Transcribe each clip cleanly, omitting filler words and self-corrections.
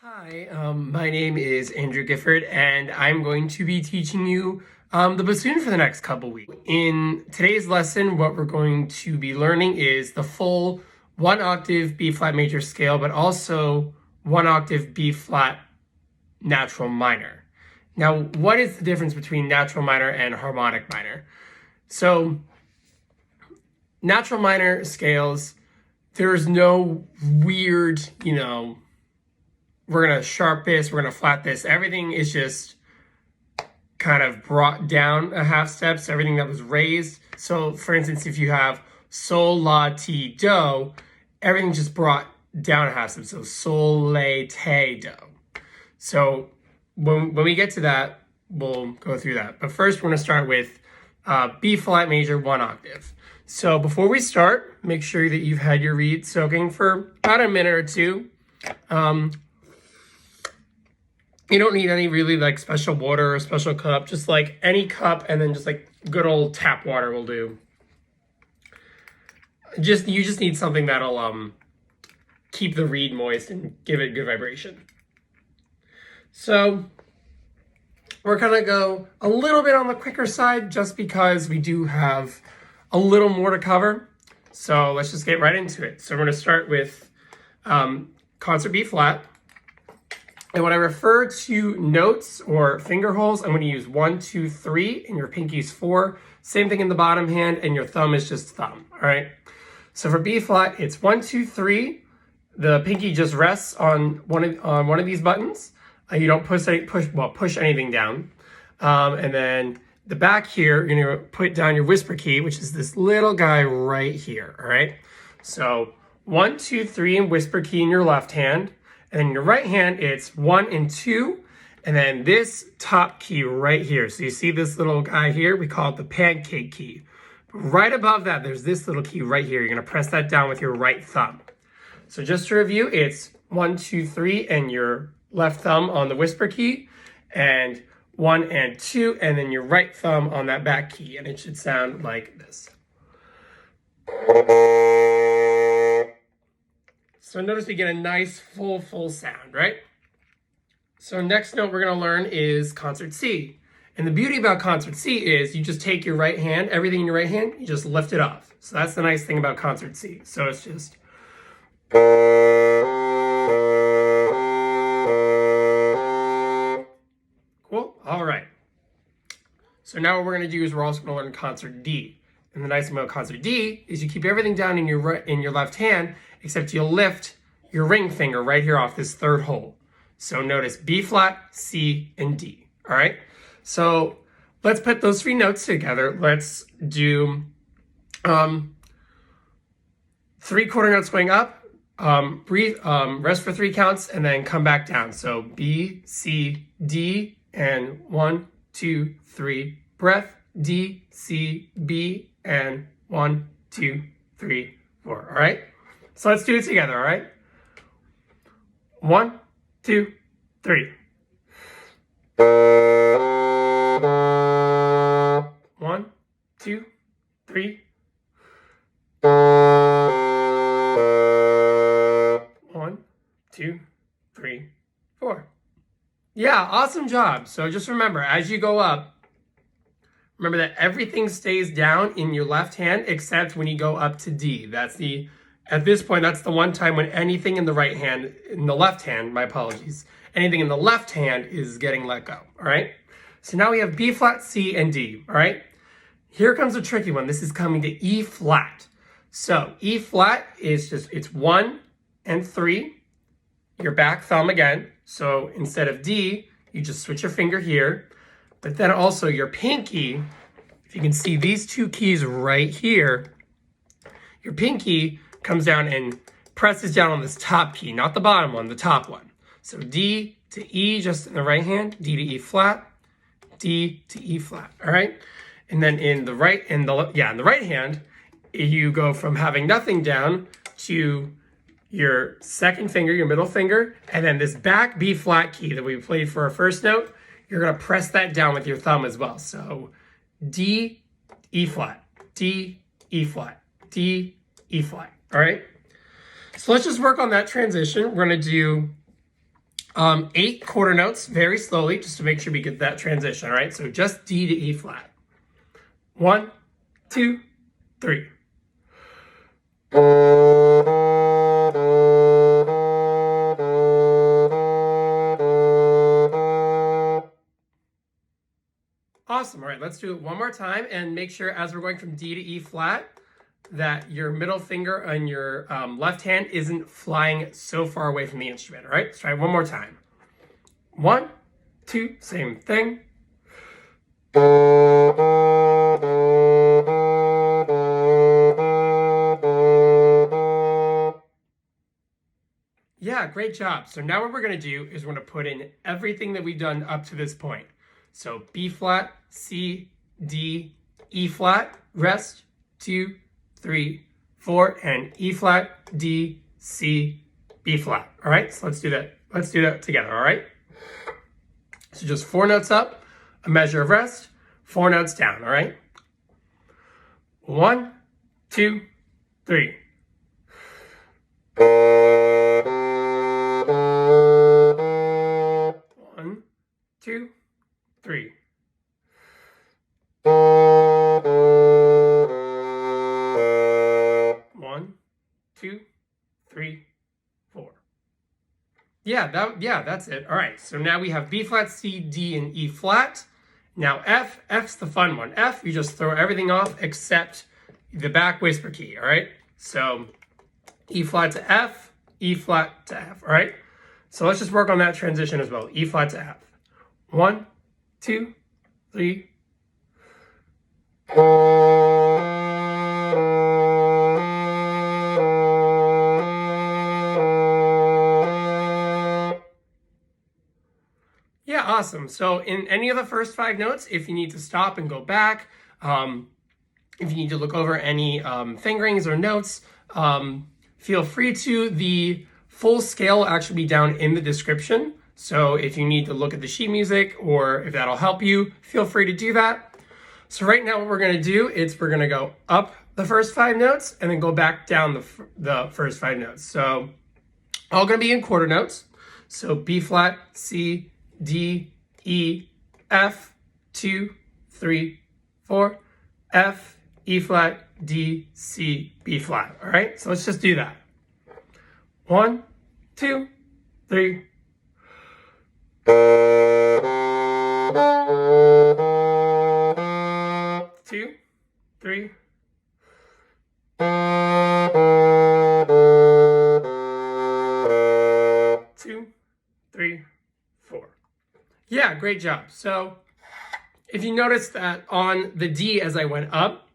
Hi, my name is Andrew Gifford, and I'm going to be teaching you the bassoon for the next couple weeks. In today's lesson, what we're going to be learning is the full 1 octave B flat major scale, but also 1 octave B flat natural minor. Now, what is the difference between natural minor and harmonic minor? So, natural minor scales, there's no weird, we're going to sharp this, we're going to flat this. Everything is just kind of brought down a half step. So everything that was raised. So for instance, if you have sol, la, ti, do, everything just brought down a half step. So sol, la, te, do. So when we get to that, we'll go through that. But first, we're going to start with B flat major 1 octave. So before we start, make sure that you've had your reed soaking for about a minute or two. You don't need any really like special water or special cup, just like any cup, and then just like good old tap water will do. You just need something that'll keep the reed moist and give it good vibration. So we're gonna go a little bit on the quicker side just because we do have a little more to cover. So let's just get right into it. So we're gonna start with concert B flat. And when I refer to notes or finger holes, I'm going to use 1, 2, 3, and your pinky's 4. Same thing in the bottom hand, and your thumb is just thumb. All right. So for B flat, it's 1, 2, 3. The pinky just rests on one of these buttons. You don't push anything down. And then the back here, you're going to put down your whisper key, which is this little guy right here. All right. So 1, 2, 3, and whisper key in your left hand. And then in your right hand, it's 1 and 2, and then this top key right here. So you see this little guy here? We call it the pancake key. Right above that, there's this little key right here. You're gonna press that down with your right thumb. So just to review, it's 1, 2, 3, and your left thumb on the whisper key, and 1 and 2, and then your right thumb on that back key, and it should sound like this. So notice we get a nice full sound, right? So next note we're gonna learn is concert C. And the beauty about concert C is you just take your right hand, everything in your right hand, you just lift it off. So that's the nice thing about concert C. So it's just. Cool, all right. So now what we're gonna do is we're also gonna learn concert D. And the nice thing about concert D is you keep everything down in your left hand, except you'll lift your ring finger right here off this third hole. So notice B flat, C, and D, all right? So let's put those 3 notes together. Let's do 3 quarter notes going up, breathe, rest for 3 counts, and then come back down. So B, C, D, and 1, 2, 3, breath, D, C, B, and 1, 2, 3, 4, all right? So let's do it together, all right? 1, 2, 3. 1, 2, 3. 1, 2, 3, 4. Yeah, awesome job. So just remember, as you go up, remember that everything stays down in your left hand except when you go up to D. At this point, that's the one time when anything in the left hand, my apologies, anything in the left hand is getting let go, all right? So now we have B flat, C, and D, all right? Here comes a tricky one. This is coming to E flat. So E flat is it's 1 and 3, your back thumb again. So instead of D, you just switch your finger here, but then also your pinky, if you can see these 2 keys right here, your pinky comes down and presses down on this top key, not the bottom one, the top one. So D to E just in the right hand, D to E flat, D to E flat, all right? And then in the right hand, you go from having nothing down to your second finger, your middle finger, and then this back B flat key that we played for our first note, you're gonna press that down with your thumb as well. So D, E flat, D, E flat, D, E flat. All right, so let's just work on that transition. We're gonna do 8 quarter notes very slowly just to make sure we get that transition, all right? So just D to E flat. 1, 2, 3. Awesome. All right, let's do it one more time and make sure as we're going from D to E flat that your middle finger on your left hand isn't flying so far away from the instrument. All right, let's try it one more time. 1, 2, same thing. Yeah, great job. So now what we're going to do is we're going to put in everything that we've done up to this point. So B flat, C, D, E flat, rest, 2, 3, 4, and E flat, D, C, B flat. All right, so let's do that. Let's do that together, all right? So just 4 notes up, a measure of rest, 4 notes down, all right? 1, 2, 3. 1, 2, 3. 1, 2, 3, 4. Yeah, that's it. All right, so now we have B flat, C, D, and E flat. Now F's the fun one. F, you just throw everything off except the back whisper key, all right? So E flat to F, E flat to F, all right? So let's just work on that transition as well. E flat to F. 1, 2, 3. Yeah, awesome. So in any of the first 5 notes, if you need to stop and go back, if you need to look over any fingerings or notes, feel free to. The full scale will actually be down in the description. So if you need to look at the sheet music or if that'll help you, feel free to do that. So right now what we're going to do is we're going to go up the first 5 notes and then go back down the first 5 notes. So all going to be in quarter notes. So B flat, C, D, E, F, 2, 3, 4, F, E flat, D, C, B flat. All right, so let's just do that. 1, 2, 3. 2, 3. 2, 3, 4. Yeah, great job. So if you notice that on the D as I went up,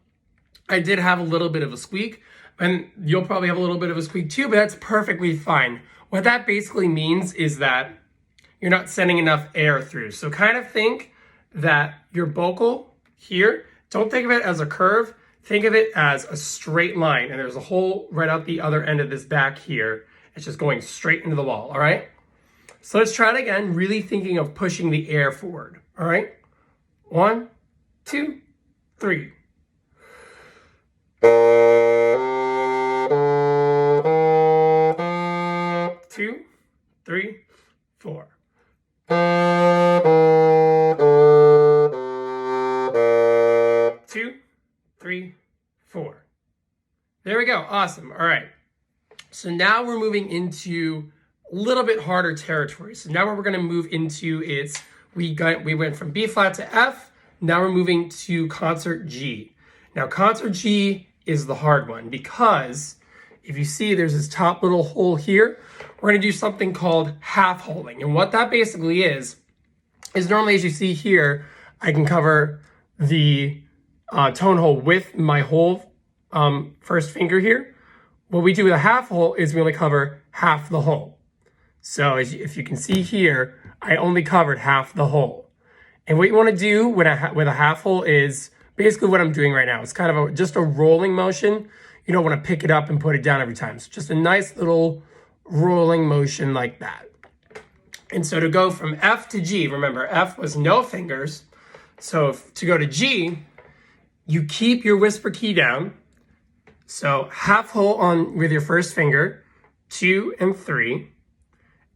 I did have a little bit of a squeak, and you'll probably have a little bit of a squeak too, but that's perfectly fine. What that basically means is that you're not sending enough air through. So kind of think that your vocal here, don't think of it as a curve, think of it as a straight line, and there's a hole right out the other end of this back here. It's just going straight into the wall, all right? So let's try it again, really thinking of pushing the air forward, all right? 1, 2, 3. 2, 3, 4. 2, 3, 4. There we go. Awesome. All right. So now we're moving into a little bit harder territory. So now what we're going to move into is we went from B flat to F. Now we're moving to concert G. Now concert G is the hard one because if you see there's this top little hole here, we're going to do something called half holing. And what that basically is normally, as you see here, I can cover the tone hole with my whole first finger here. What we do with a half hole is we only cover half the hole. So if you can see here, I only covered half the hole. And what you want to do with a half hole is basically what I'm doing right now. It's kind of just a rolling motion. You don't want to pick it up and put it down every time. So just a nice little rolling motion like that. And so to go from F to G, remember F was no fingers. So to go to G, you keep your whisper key down. So half hole on with your first finger, 2 and 3.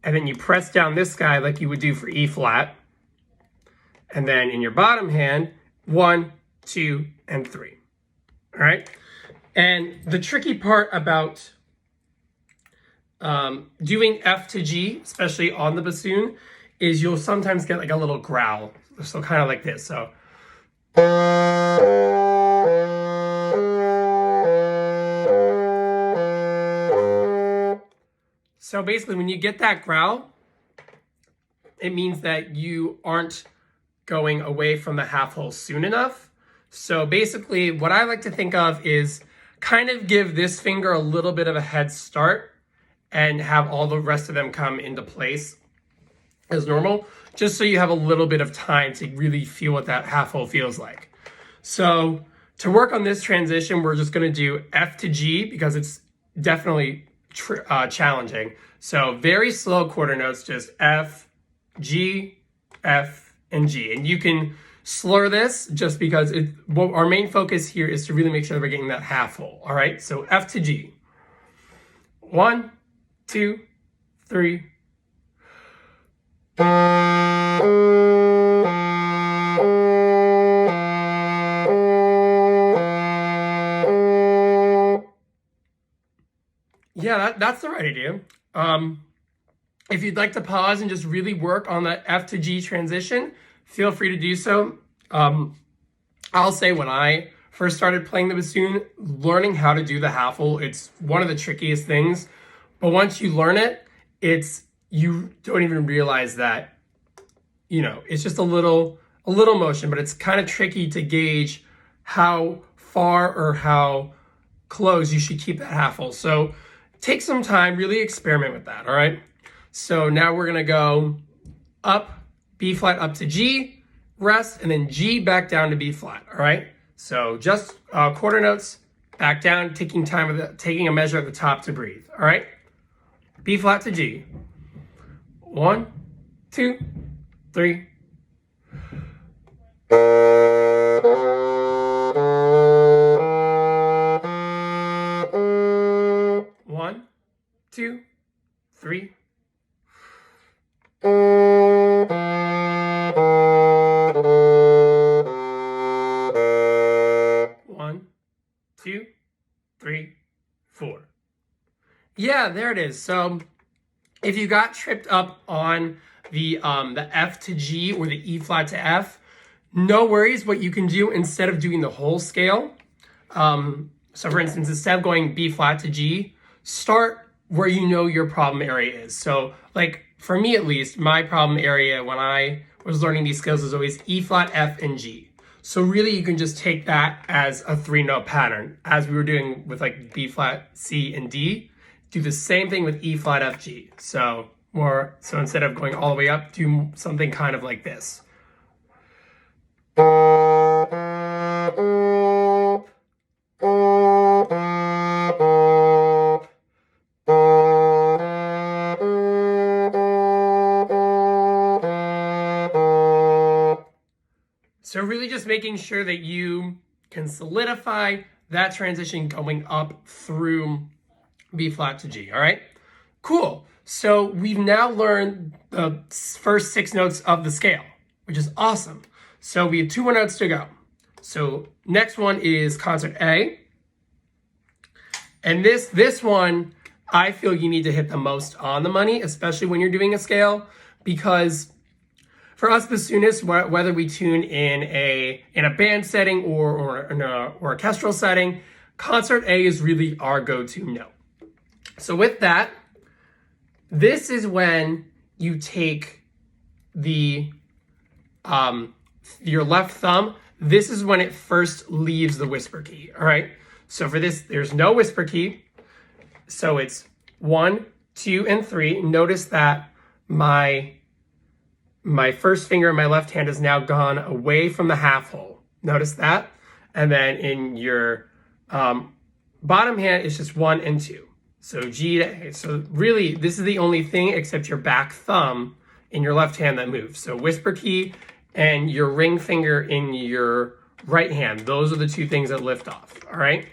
and then you press down this guy like you would do for E flat. And then in your bottom hand, 1, 2, and 3. All right. And the tricky part about doing F to G, especially on the bassoon, is you'll sometimes get like a little growl. So kind of like this. So basically when you get that growl, it means that you aren't going away from the half hole soon enough. So basically what I like to think of is kind of give this finger a little bit of a head start and have all the rest of them come into place as normal, just so you have a little bit of time to really feel what that half hole feels like. So to work on this transition, we're just going to do F to G because it's definitely challenging. So very slow quarter notes, just F, G, F, and G. And you can slur this just because our main focus here is to really make sure that we're getting that half hole. All right, so F to G. 1, 2, 3. Yeah, that's the right idea. If you'd like to pause and just really work on the F to G transition, feel free to do so. I'll say when I first started playing the bassoon, learning how to do the half hole, it's one of the trickiest things. But once you learn it, you don't even realize that, it's just a little motion, but it's kind of tricky to gauge how far or how close you should keep that half hole. So take some time, really experiment with that, all right? So now we're gonna go up, B flat up to G, rest, and then G back down to B flat, all right? So just quarter notes, back down, taking a measure at the top to breathe, all right? B flat to G. 1, 2, 3. 1, 2, 3. 1, 2, 3, 4. Yeah, there it is. So if you got tripped up on the F to G or the E flat to F, no worries. What you can do instead of doing the whole scale, so for instance, instead of going B flat to G, start where you know your problem area is. So like for me at least, my problem area when I was learning these scales was always E flat, F, and G. So really you can just take that as a 3-note pattern as we were doing with like B flat, C, and D. Do the same thing with E flat, F, G. So instead of going all the way up, do something kind of like this. So really just making sure that you can solidify that transition going up through B flat to G, all right? Cool. So we've now learned the first 6 notes of the scale, which is awesome. So we have 2 more notes to go. So next one is concert A. And this one, I feel you need to hit the most on the money, especially when you're doing a scale, because for us bassoonists, whether we tune in a band setting or in an orchestral setting, concert A is really our go-to note. So with that, this is when you take your left thumb. This is when it first leaves the whisper key, all right? So for this, there's no whisper key. So it's 1, 2, and 3. Notice that my first finger in my left hand has now gone away from the half hole. Notice that. And then in your bottom hand, it's just 1 and 2. So G to A. So really, this is the only thing except your back thumb in your left hand that moves. So whisper key and your ring finger in your right hand. Those are the 2 things that lift off, all right?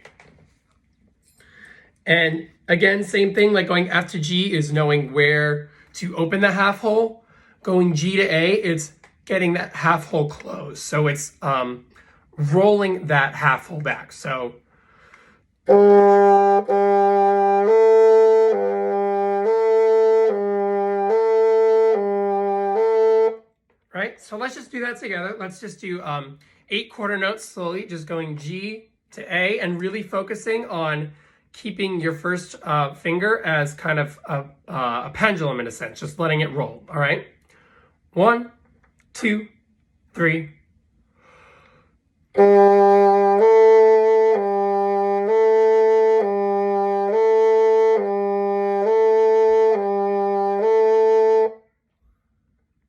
And again, same thing, like going F to G is knowing where to open the half hole. Going G to A, it's getting that half hole closed. So it's rolling that half hole back. So right? So let's just do that together. Let's just do 8 quarter notes slowly, just going G to A and really focusing on keeping your first finger as kind of a pendulum in a sense, just letting it roll, all right? 1, 2, 3.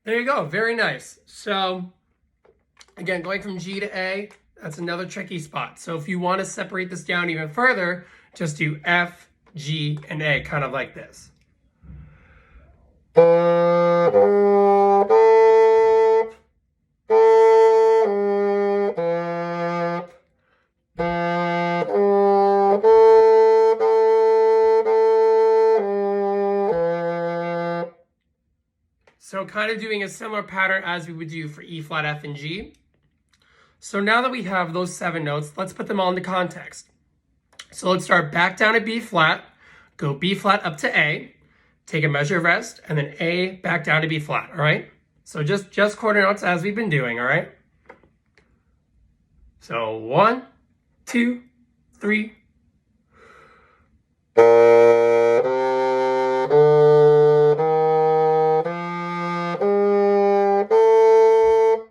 There you go, very nice. So again, going from G to A, that's another tricky spot. So if you want to separate this down even further, just do F, G, and A, kind of like this. So kind of doing a similar pattern as we would do for E flat, F, and G. So now that we have those 7 notes, let's put them all into context. So let's start back down at B flat, go B flat up to A, take a measure of rest, and then A back down to B flat, all right? So just quarter notes as we've been doing, all right? So 1, 2, 3.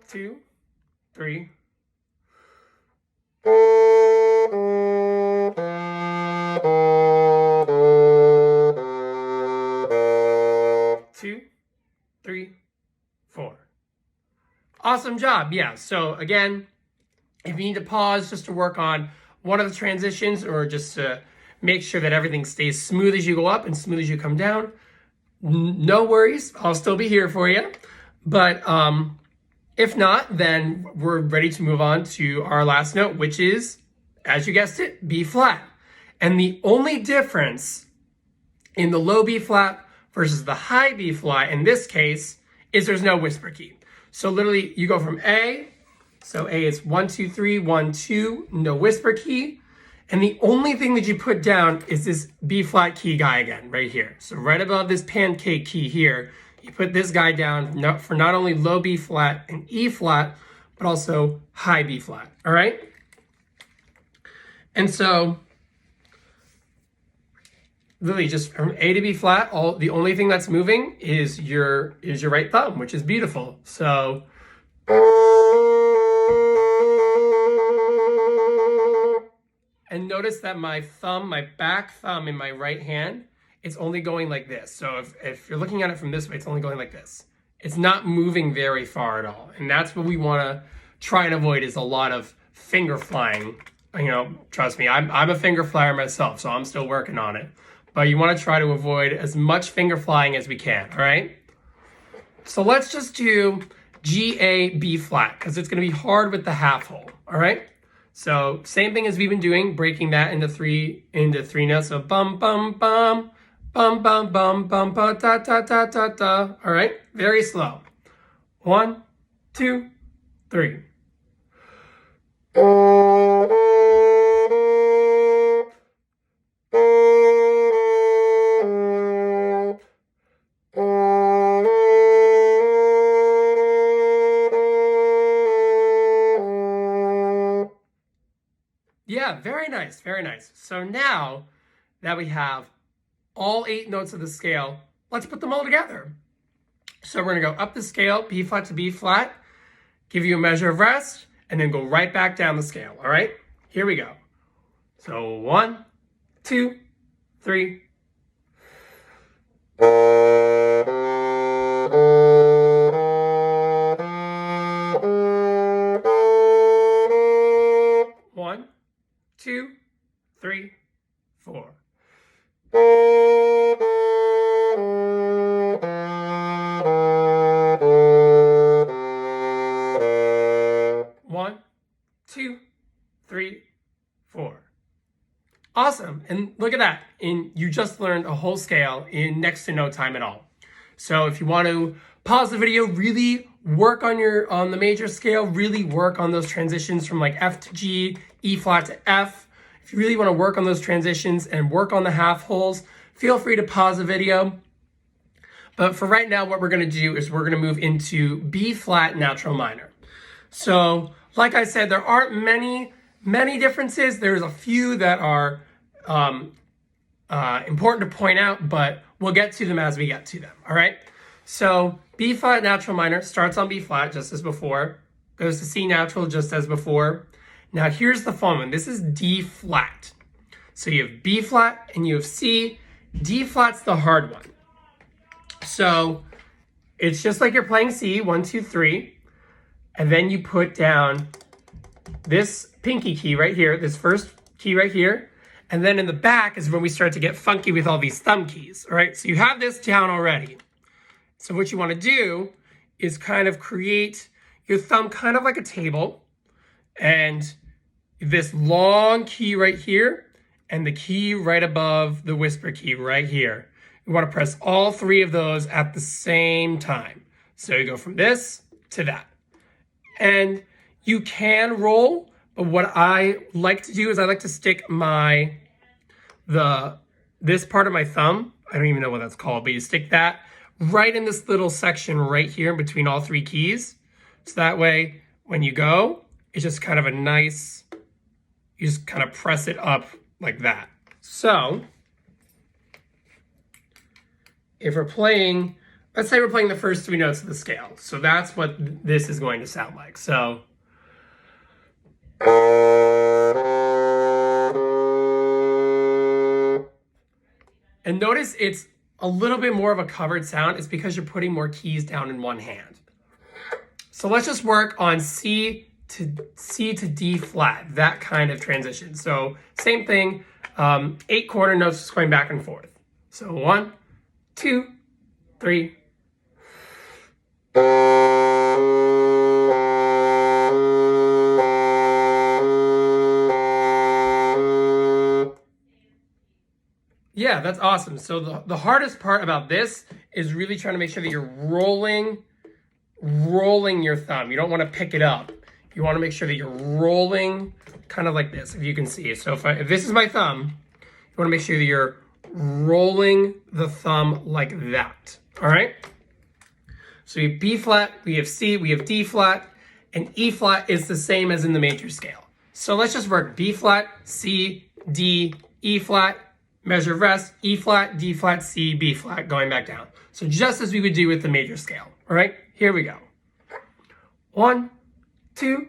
2, 3. 2, 3, 4. Awesome job. Yeah. So again, if you need to pause just to work on one of the transitions or just to make sure that everything stays smooth as you go up and smooth as you come down, no worries. I'll still be here for you. But if not, then we're ready to move on to our last note, which is, as you guessed it, B flat. And the only difference in the low B flat versus the high B flat in this case is there's no whisper key. So literally you go from A, so A is 1, 2, 3, 1, 2, no whisper key. And the only thing that you put down is this B flat key guy again, right here. So right above this pancake key here, you put this guy down for not only low B flat and E flat, but also high B flat, all right? And so literally just from A to B flat, the only thing that's moving is your right thumb, which is beautiful. So and notice that my back thumb in my right hand, it's only going like this. So if you're looking at it from this way, it's only going like this. It's not moving very far at all. And that's what we want to try and avoid, is a lot of finger flying. You know, trust me, I'm a finger flyer myself, so I'm still working on it. But you want to try to avoid as much finger flying as we can, all right? So let's just do G, A, B flat, because it's going to be hard with the half hole, all right? So same thing as we've been doing, breaking that into three notes. So bum, bum, bum, bum, bum, bum, bum, ba, da, da, da, da, da. All right, very slow. 1, 2, 3. Yeah, very nice, very nice. So now that we have all 8 notes of the scale, let's put them all together. So we're gonna go up the scale, B flat to B flat, give you a measure of rest, and then go right back down the scale, all right? Here we go. So 1, 2, 3. One, 2, 3, 4. 1, 2, 3, 4. Awesome. And look at that. You just learned a whole scale in next to no time at all. So if you want to pause the video, really work on the major scale, really work on those transitions from like F to G, E flat to F. If you really want to work on those transitions and work on the half holes, feel free to pause the video. But for right now, what we're going to do is we're going to move into B flat natural minor. So like I said, there aren't many differences. There's a few that are important to point out, but we'll get to them as we get to them, all right? So B flat natural minor starts on B flat just as before, goes to C natural just as before. Now here's the fun one. This is D flat. So you have B flat and you have C. D flat's the hard one. So it's just like you're playing C, 1, 2, 3, and then you put down this pinky key right here, this first key right here, and then in the back is when we start to get funky with all these thumb keys, all right? So you have this down already. So what you want to do is kind of create your thumb kind of like a table, and this long key right here, and the key right above the whisper key right here. You want to press all three of those at the same time. So you go from this to that. And you can roll, but what I like to do is I like to stick this part of my thumb, I don't even know what that's called, but you stick that right in this little section right here between all three keys. So that way, when you go, it's just kind of a nice, you just kind of press it up like that. So if we're playing, let's say we're playing the first three notes of the scale. So that's what this is going to sound like. So and notice it's a little bit more of a covered sound. It's because you're putting more keys down in one hand. So let's just work on C to D flat, that kind of transition. So same thing, 8 quarter notes just going back and forth. So 1, 2, 3. Yeah, that's awesome. So the hardest part about this is really trying to make sure that you're rolling your thumb. You don't want to pick it up. You want to make sure that you're rolling kind of like this, if you can see. So if this is my thumb, you want to make sure that you're rolling the thumb like that, all right? So we have B flat, we have C, we have D flat, and E flat is the same as in the major scale. So let's just work B flat, C, D, E flat, measure of rest, E flat, D flat, C, B flat, going back down. So just as we would do with the major scale, all right? Here we go. 1, 2,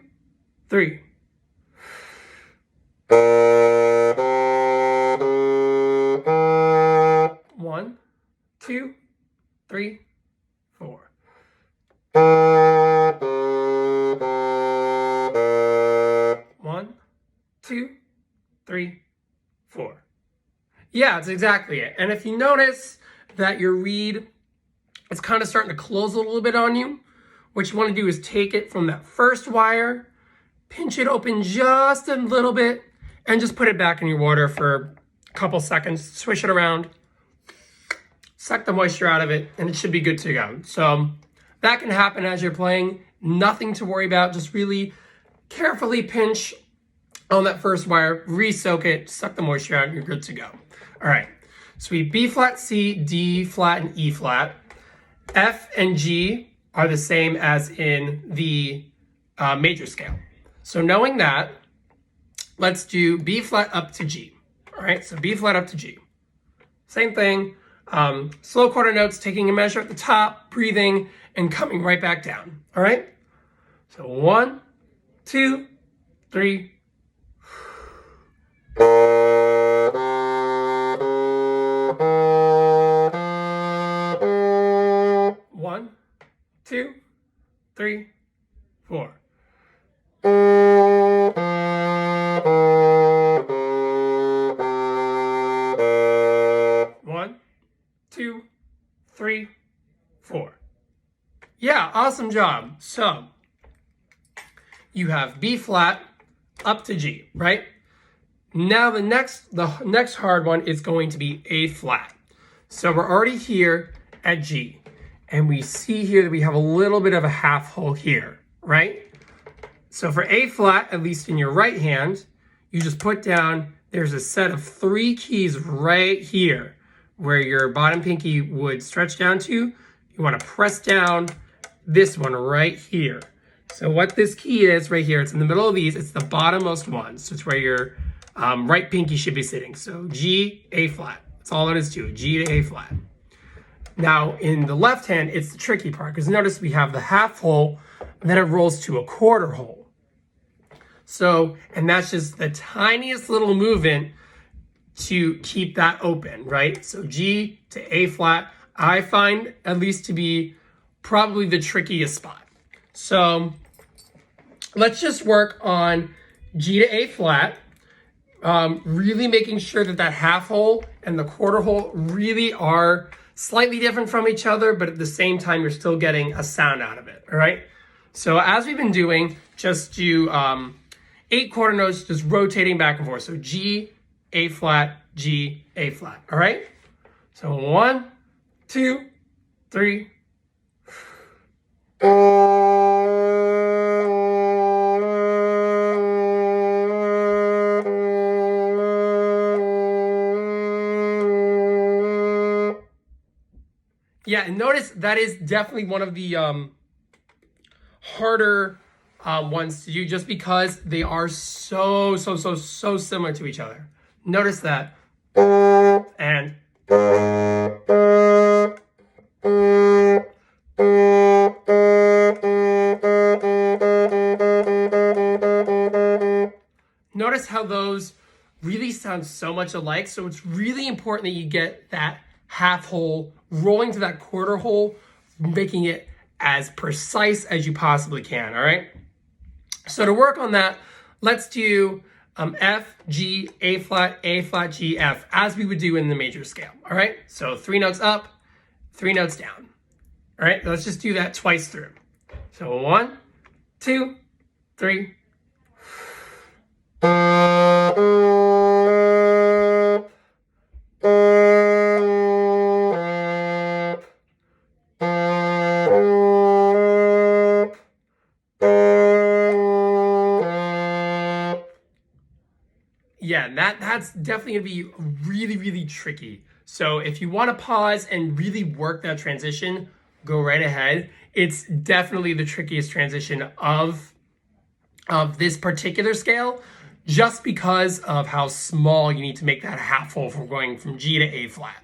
3. 1, 2, 3, 4. 1, 2, 3, 4. Yeah, that's exactly it. And if you notice that your reed is kind of starting to close a little bit on you, what you want to do is take it from that first wire, pinch it open just a little bit, and just put it back in your water for a couple seconds, swish it around, suck the moisture out of it, and it should be good to go. So that can happen as you're playing. Nothing to worry about. Just really carefully pinch on that first wire, re-soak it, suck the moisture out, and you're good to go. All right, so we B flat, C, D flat, and E flat. F and G are the same as in the major scale. So knowing that, let's do B flat up to G. All right, so B flat up to G. Same thing, slow quarter notes, taking a measure at the top, breathing, and coming right back down. All right, so 1, 2, 3. 1, 2, 3, 4. 1, 2, 3, 4. Yeah, awesome job. So you have B flat up to G, right? Now the next hard one is going to be A flat. So we're already here at G. and we see here that we have a little bit of a half hole here, right? So for A flat, at least in your right hand, you just put down, there's a set of 3 keys right here where your bottom pinky would stretch down to. You want to press down this one right here. So what this key is right here, it's in the middle of these, it's the bottommost one. So it's where your right pinky should be sitting. So G, A flat. That's all it is to it, G to A flat. Now in the left hand, it's the tricky part because notice we have the half hole and then it rolls to a quarter hole. So, and that's just the tiniest little movement to keep that open, right? So G to A flat, I find at least to be probably the trickiest spot. So let's just work on G to A flat, really making sure that that half hole and the quarter hole really are slightly different from each other, but at the same time, you're still getting a sound out of it, all right? So as we've been doing, just do 8 quarter notes, just rotating back and forth. So G, A flat, G, A flat, all right? So 1, 2, 3. Yeah, and notice that is definitely one of the harder ones to do just because they are so similar to each other. Notice that. And notice how those really sound so much alike. So it's really important that you get that half hole rolling to that quarter hole, making it as precise as you possibly can, all right? So to work on that, let's do F, G, A flat, G, F, as we would do in the major scale, all right? So 3 notes up, 3 notes down, all right? Let's just do that twice through. So 1, 2, 3. Yeah, that's definitely gonna be really tricky. So if you want to pause and really work that transition, go right ahead. It's definitely the trickiest transition of this particular scale, just because of how small you need to make that half hole from going from G to A flat.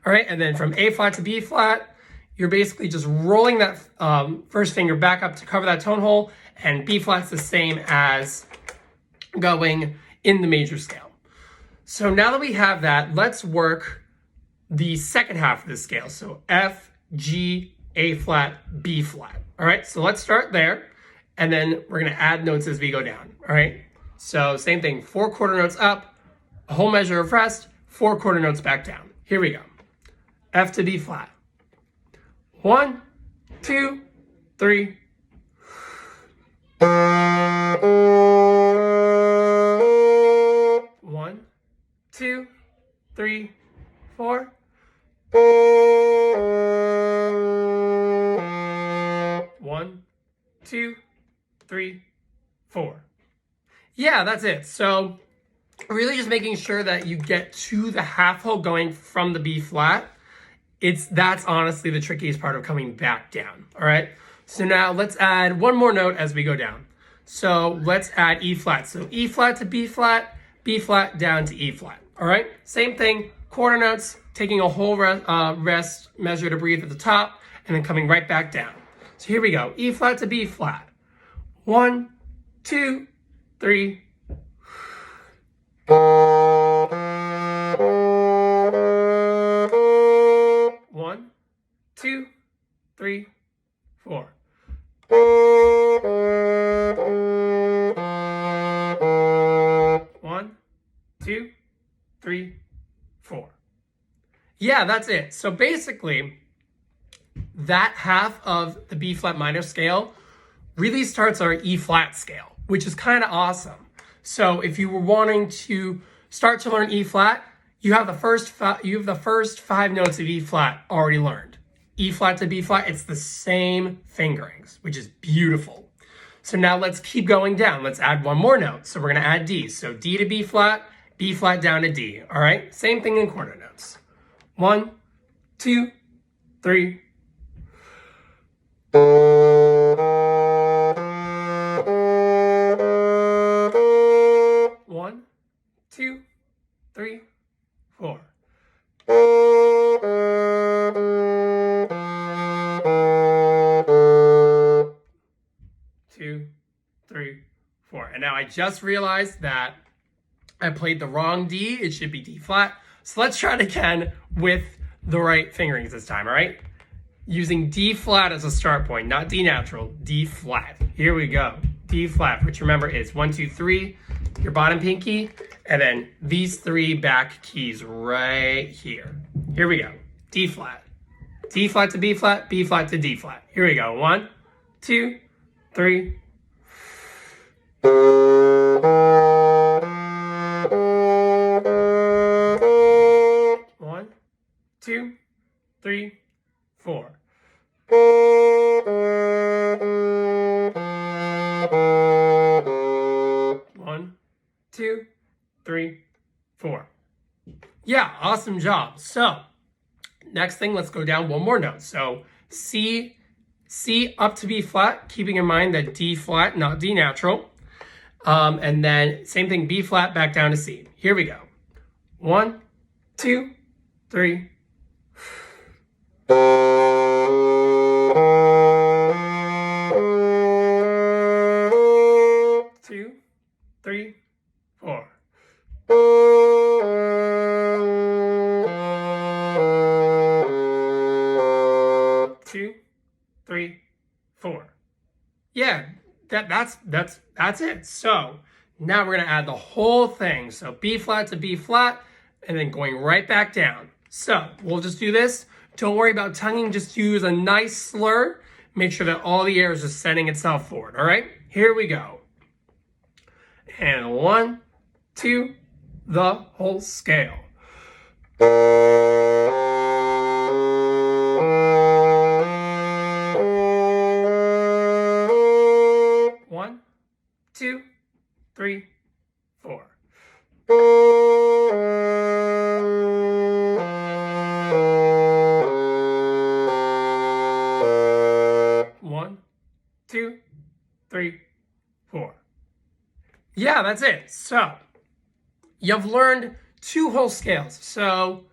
All right, and then from A flat to B flat, you're basically just rolling that first finger back up to cover that tone hole, and B flat's the same as going in the major scale. So now that we have that, let's work the second half of this scale. So F, G, A flat, B flat. All right, so let's start there, and then we're gonna add notes as we go down, all right? So same thing, 4 quarter notes up, a whole measure of rest, 4 quarter notes back down. Here we go. F to B flat. 1, 2, 3. 1, 2, 3, 4. 1, 2, 3, 4. Yeah, that's it. So really just making sure that you get to the half hole going from the B flat. That's honestly the trickiest part of coming back down. All right. So now let's add one more note as we go down. So let's add E flat. So E flat to B flat down to E flat. All right. Same thing, quarter notes, taking a whole rest measure to breathe at the top and then coming right back down. So here we go. E flat to B flat. 1, 2, 3. 1, 2, 3, 4. 1, 2, 3, 4. Yeah, that's it. So basically, that half of the B flat minor scale really starts our E flat scale, which is kind of awesome. So if you were wanting to start to learn E flat, you have the first 5 notes of E flat already learned. E flat to B flat, it's the same fingerings, which is beautiful. So now let's keep going down. Let's add one more note. So we're gonna add D. So D to B flat down to D, all right? Same thing in quarter notes. 1, 2, 3. 1, 2, 3, 4. 2, 3, 4. And now I just realized that I played the wrong D. It should be D flat. So let's try it again with the right fingerings this time, all right? Using D flat as a start point, not D natural, D flat. Here we go. D flat, which remember is 1, 2, 3, your bottom pinky, and then these 3 back keys right here. Here we go. D flat. D flat to B flat to D flat. Here we go. 1, 2, 3. 1, 2, 3, 4. 1, 2, 3, 4. Yeah, awesome job. So next thing, let's go down one more note. So C up to B flat, keeping in mind that D flat, not D natural. And then same thing, B flat back down to C. Here we go. 1, 2, 3. 2, 3, 4. 2, 3, 4. Yeah, that's it. So now we're gonna add the whole thing. So B flat to B flat, and then going right back down. So we'll just do this. Don't worry about tonguing, just use a nice slur. Make sure that all the air is just sending itself forward, all right? Here we go. And 1, 2, the whole scale. 1, 2, 3, 4. 1, 2, 3, 4. Yeah, that's it. So you've learned 2 whole scales. So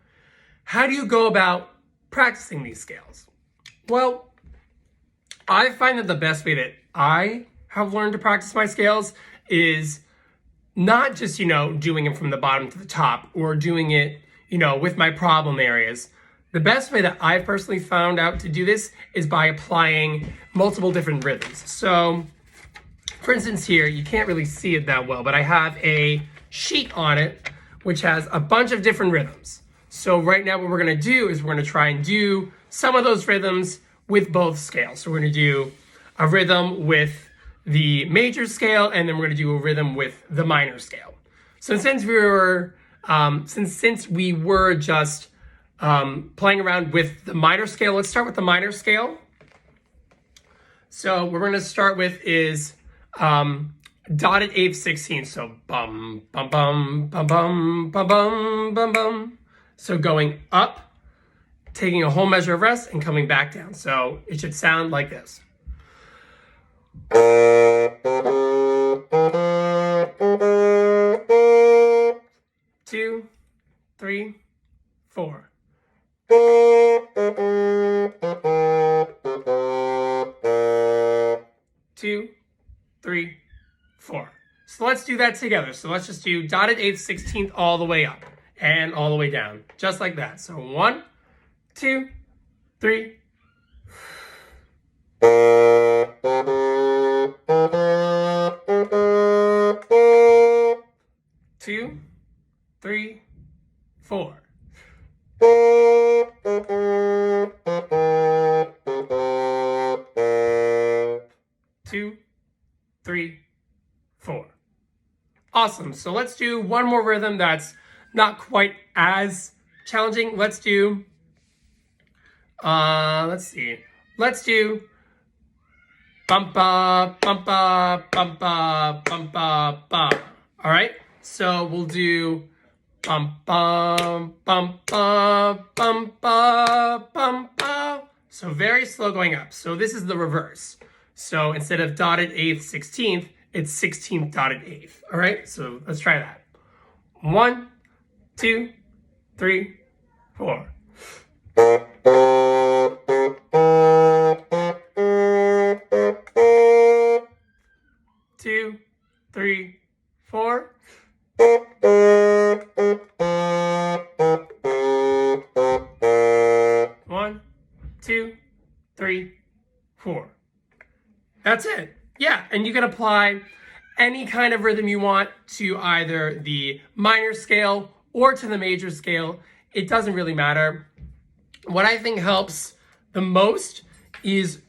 how do you go about practicing these scales? Well, I find that the best way that I have learned to practice my scales is not just, doing it from the bottom to the top or doing it, with my problem areas. The best way that I've personally found out to do this is by applying multiple different rhythms. So for instance here, you can't really see it that well, but I have a sheet on it which has a bunch of different rhythms. So right now what we're gonna do is we're gonna try and do some of those rhythms with both scales. So we're gonna do a rhythm with the major scale, and then we're gonna do a rhythm with the minor scale. So since we were just playing around with the minor scale, let's start with the minor scale. So what we're gonna start with is dotted eighth 16. So bum, bum, bum, bum, bum, bum, bum, bum, bum. So going up, taking a whole measure of rest, and coming back down. So it should sound like this. 2, 3, 4. 2, 3, 4. So let's do that together. So let's just do dotted eighth 16th all the way up and all the way down, just like that. So 1, 2, 3. 2, 3, 4. 2, 3, 4. Awesome. So let's do one more rhythm that's not quite as challenging. Let's do Let's see. Let's do bumpa, bumpa, bumpa, bumpa, bum. All right. So we'll do bum, bum, bum, bum, bum, bum, bum, bum. So very slow going up. So this is the reverse. So instead of dotted eighth, 16th, it's 16th dotted eighth. All right. So let's try that. 1, 2, 3, 4. 2, 3, 4. 1, 2, 3, 4. That's it. Yeah, and you can apply any kind of rhythm you want to either the minor scale or to the major scale. It doesn't really matter. What I think helps the most is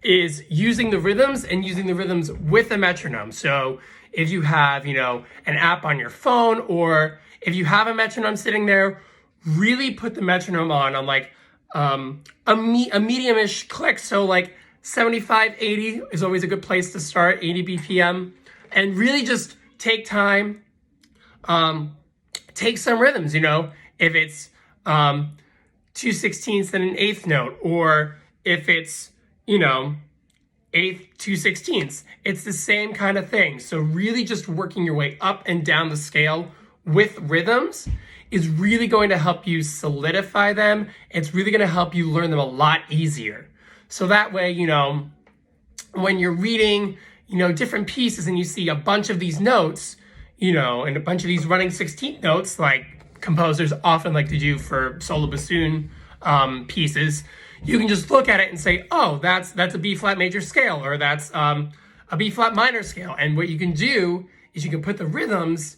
using the rhythms and using the rhythms with a metronome. So if you have, an app on your phone, or if you have a metronome sitting there, really put the metronome on like a medium-ish click. So like 75, 80 is always a good place to start, 80 BPM, and really just take time, take some rhythms, if it's 2/16 and an eighth note, or if it's, eighth, 2/16. It's the same kind of thing. So really just working your way up and down the scale with rhythms is really going to help you solidify them. It's really going to help you learn them a lot easier. So that way, when you're reading, different pieces and you see a bunch of these notes, and a bunch of these running 16th notes, like composers often like to do for solo bassoon pieces, you can just look at it and say, oh, that's a B flat major scale, or that's a B flat minor scale. And what you can do is you can put the rhythms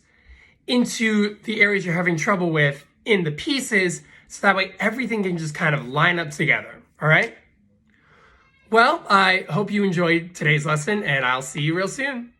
into the areas you're having trouble with in the pieces, so that way everything can just kind of line up together. All right? Well, I hope you enjoyed today's lesson, and I'll see you real soon.